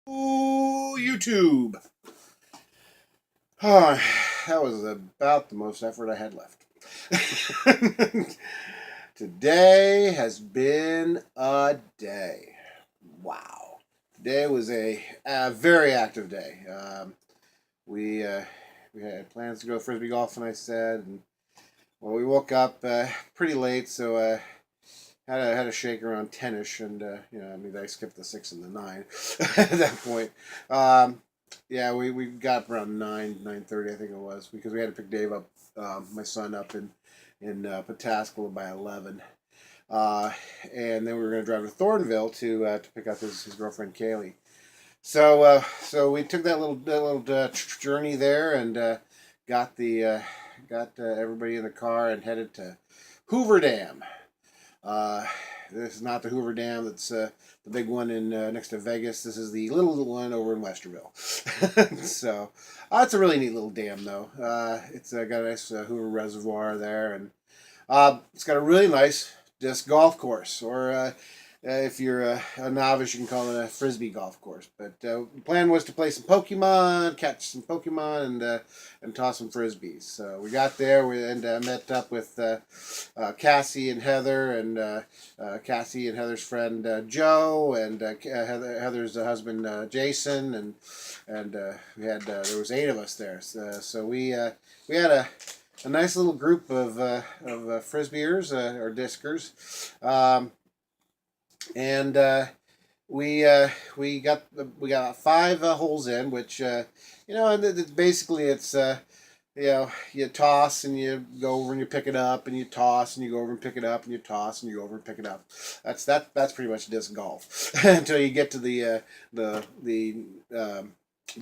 Ooh, YouTube. Oh, that was about the most effort I had left. Today has been a day. Wow. Today was a very active day. We uh, we had plans to go frisbee golf, and I said, and well, we woke up pretty late, so had a shake around 10ish, and I mean, I skipped the 6 and the 9 at that point. Um, yeah, we got up around 9:30, I think it was, because we had to pick Dave up, my son, up in Pataskala by 11. Uh, and then we were going to drive to Thornville to pick up his girlfriend Kaylee. So we took that little journey there, and got the got everybody in the car and headed to Hoover Dam. Uh, this is not the Hoover Dam that's the big one in next to Vegas. This is the little one over in Westerville. So it's a really neat little dam, though. It's got a nice Hoover Reservoir there, and it's got a really nice disc golf course, or if you're a novice, you can call it a frisbee golf course. But the plan was to play some Pokemon, catch some Pokemon, and toss some frisbees. So we got there and met up with Cassie and Heather, and Cassie and Heather's friend Joe, and Heather's husband Jason, and we had there was 8 of us there. So we had a nice little group of frisbeers or discers. And we got 5 holes in, which and basically it's you toss and you go over and you pick it up, and you toss and you go over and pick it up, and you toss and you go over and pick it up. That's pretty much disc golf until you get to the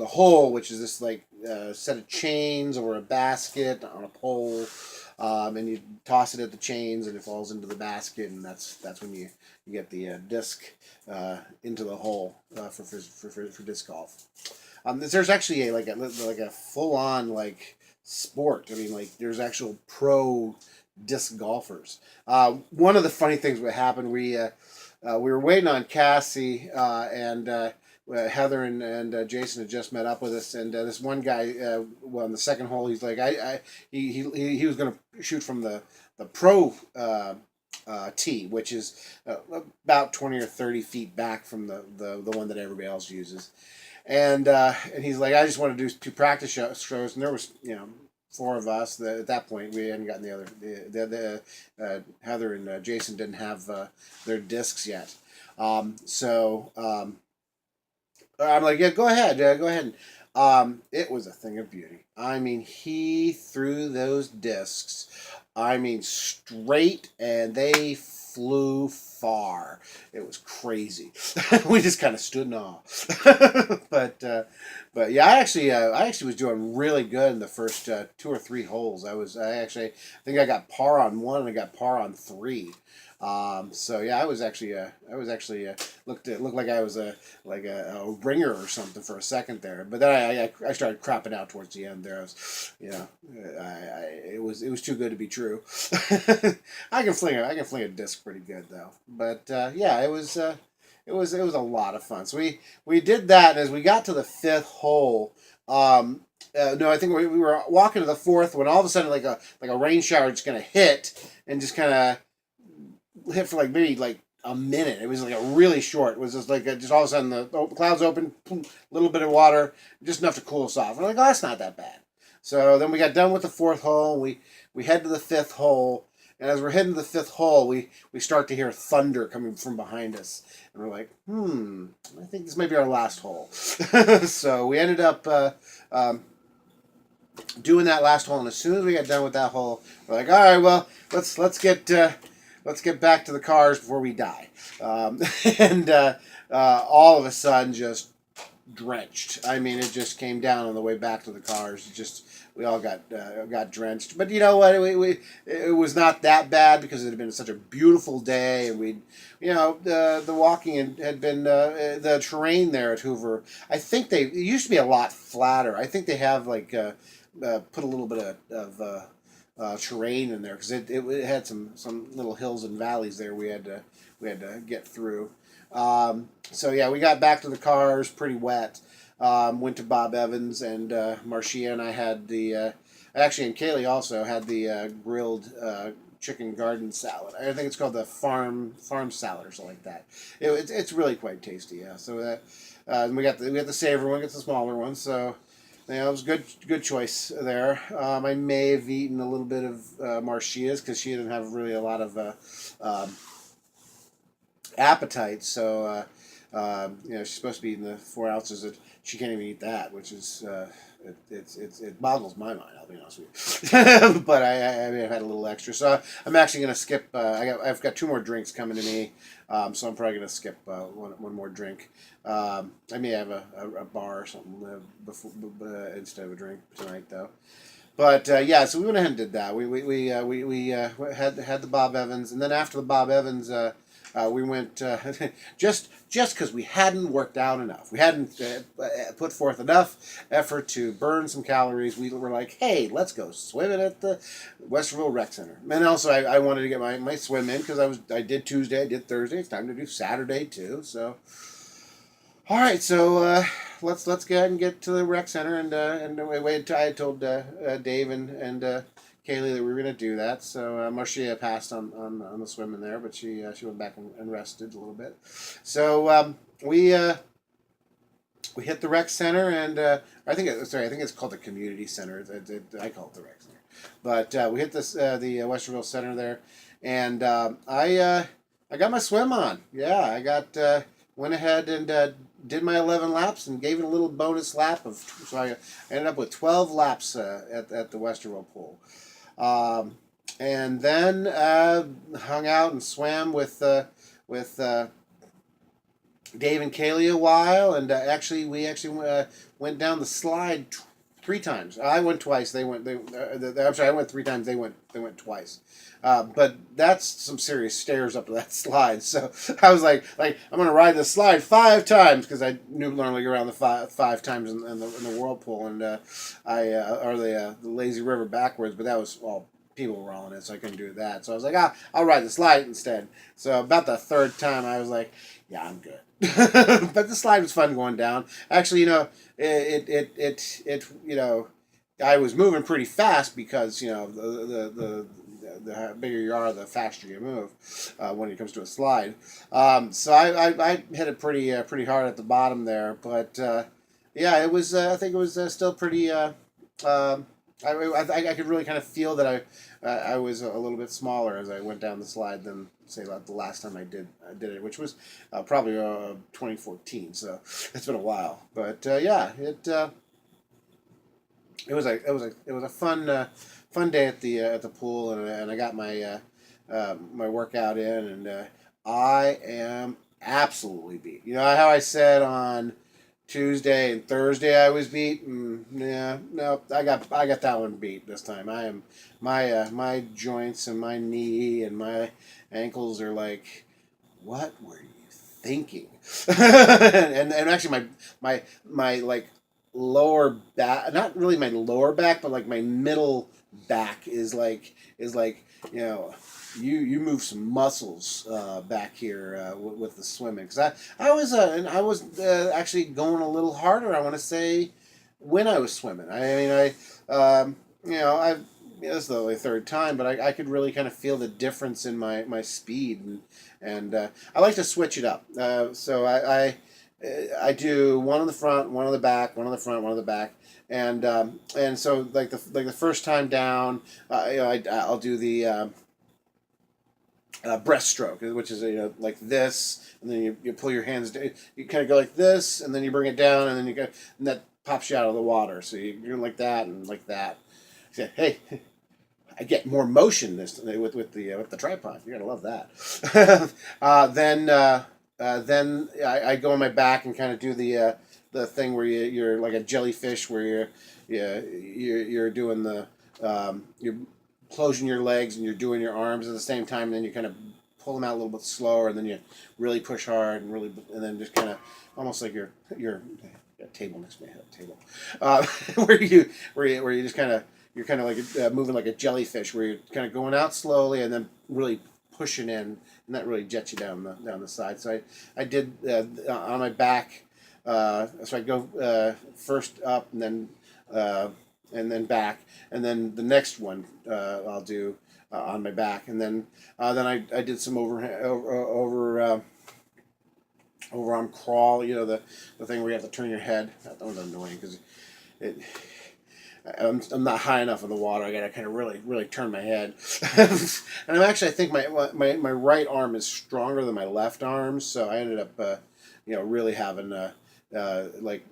hole, which is this like set of chains or a basket on a pole, and you toss it at the chains, and it falls into the basket, and that's when you get the disc into the hole for disc golf. There's actually a full on like sport. I mean, like there's actual pro disc golfers. One of the funny things that happened, we were waiting on Cassie, and Heather and Jason had just met up with us, and this one guy, well, on the second hole, he's like, he was going to shoot from the pro tee, which is about 20 or 30 feet back from the one that everybody else uses, and he's like, I just want to do 2 practice shows, and there was 4 of us. At that point, we hadn't gotten the other. Heather and Jason didn't have their discs yet, so. I'm like, yeah, go ahead, go ahead. It was a thing of beauty. I mean, he threw those discs, I mean, straight, and they flew far. It was crazy. We just kind of stood in awe. but but yeah, I actually was doing really good in the first 2 or 3 holes. I think I got par on 1 and I got par on 3. So yeah, I was actually looked like I was a ringer or something for a second there, but then I started crapping out towards the end there. I was, it was too good to be true. I can fling a disc pretty good though, but yeah, it was a lot of fun. So we did that, and as we got to the 5th hole. No, I think we were walking to the 4th when all of a sudden like a rain shower just kind of hit and just kind of hit for like maybe like a minute. It was like a really short. It was just like just all of a sudden the clouds open, a little bit of water, just enough to cool us off. We're like, oh, that's not that bad. So then we got done with the 4th hole. We head to the 5th hole, and as we're heading to the 5th hole, we start to hear thunder coming from behind us, and we're like, I think this may be our last hole. So we ended up. Doing that last hole, and as soon as we got done with that hole, we're like, all right, well, let's get back to the cars before we die. And all of a sudden, just drenched. I mean, it just came down on the way back to the cars. We all got drenched. But you know what? It was not that bad because it had been such a beautiful day, and the walking had been the terrain there at Hoover. I think it used to be a lot flatter. I think they have put a little bit of terrain in there because it had some little hills and valleys there we had to get through. So yeah, we got back to the cars pretty wet. Went to Bob Evans, and Marcia and I had actually, and Kaylee also had the grilled chicken garden salad. I think it's called the farm salad or something like that. It's really quite tasty. Yeah. So and we got the savor one, get the smaller one. So it was good choice there. I may have eaten a little bit of Marcia's because she didn't have really a lot of um, appetite. So she's supposed to be eating the 4 ounces. She can't even eat that, which is it boggles my mind. I'll be honest with you. But I mean, I've had a little extra, so I'm actually gonna skip. I've got 2 more drinks coming to me, so I'm probably gonna skip one more drink. I may have a bar or something before instead of a drink tonight though. But yeah, so we went ahead and did that. We had the Bob Evans, and then after the Bob Evans, we went just because we hadn't worked out enough. We hadn't put forth enough effort to burn some calories. We were like, hey, let's go swimming at the Westerville Rec Center. And also, I wanted to get my swim in because I did Tuesday, I did Thursday. It's time to do Saturday too. So. All right, so let's go ahead and get to the rec center, and I told Dave and Kaylee that we were going to do that. So Marcia passed on the swimming there, but she went back and rested a little bit. So we hit the rec center, and I think it's called the community center. I call it the rec center, but we hit the Westerville Center there, and I got my swim on. Yeah, I got went ahead and did my 11 laps and gave it a little bonus lap so I ended up with 12 laps at the Westerville pool. And then hung out and swam with Dave and Kaylee a while, and we went down the slide 3 times. I went twice. I'm sorry, I went 3 times. They went twice. But that's some serious stairs up to that slide. So I was like I'm gonna ride the slide 5 times because I knew normally around the five times in the whirlpool, and or the lazy river backwards. But that was all. People were on it, so I couldn't do that. So I was like, I'll ride the slide instead. So about the 3rd time, I was like, yeah, I'm good. But the slide was fun going down. Actually, I was moving pretty fast because the bigger you are, the faster you move when it comes to a slide. So I hit it pretty hard at the bottom there, but yeah, it was. I think it was still pretty. I could really kind of feel that I was a little bit smaller as I went down the slide than say like the last time I did it, which was probably 2014. So it's been a while, but yeah, it was a fun day at the pool, and I got my my workout in, and I am absolutely beat. You know how I said on Tuesday and Thursday I was beat. Yeah, no, I got that one beat this time. I am my joints and my knee and my ankles are like, what were you thinking? And actually my like lower back, not really my lower back, but like my middle back is like you know. You move some muscles back here with the swimming, because I was actually going a little harder. I want to say when I was swimming. I mean this is the only 3rd time, but I could really kind of feel the difference in my speed, and I like to switch it up. So I do one on the front, one on the back, one on the front, one on the back, and so like the first time down, I'll do the breaststroke, which is like this, and then you pull your hands down. You kind of go like this, and then you bring it down, and then and that pops you out of the water. So you're like that and like that. So, hey, I get more motion with the tripod. You're gonna love that. Then I go on my back and kind of do the thing where you're like a jellyfish, where you're doing you're closing your legs and you're doing your arms at the same time, and then you kind of pull them out a little bit slower, and then you really push hard and then just kind of almost like your table next to me, table, where you just kind of you're kind of like moving like a jellyfish, where you're kind of going out slowly and then really pushing in, and that really jets you down the side. So I did on my back. So I go first up and then back, and then the next one I'll do on my back, and then I did some overarm crawl. You know, the thing where you have to turn your head. That was annoying because it. I'm not high enough in the water. I gotta kind of really turn my head, and I think my right arm is stronger than my left arm, so I ended up really having like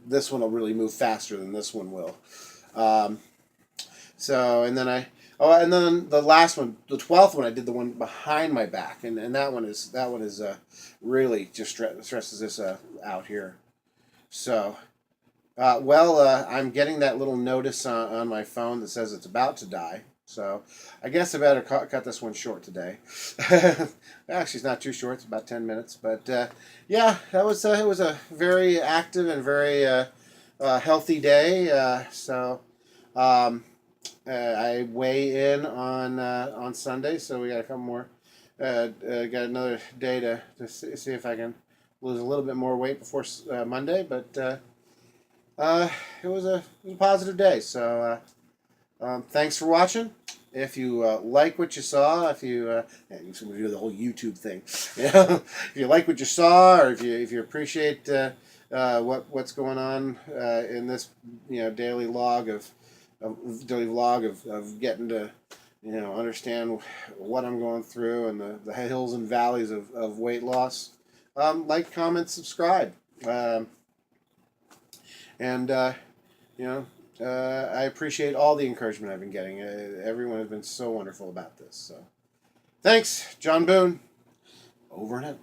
this one will really move faster than this one will. So and then and then the last one, the 12th one, I did the one behind my back, and that one is really just stresses this out here. So. I'm getting that little notice on my phone that says it's about to die. So I guess I better cut this one short today. Actually, it's not too short. It's about 10 minutes. But yeah, it was a very active and very healthy day. I weigh in on Sunday, so we got a couple more. Got another day to see if I can lose a little bit more weight before Monday, but. It was a positive day. So thanks for watching. If you like what you saw, if you you can do the whole YouTube thing. If you like what you saw, or if you appreciate what's going on in this daily vlog of getting to understand what I'm going through and the hills and valleys of weight loss, like, comment, subscribe. And, I appreciate all the encouragement I've been getting. Everyone has been so wonderful about this. So, thanks, John Boone. Over and out.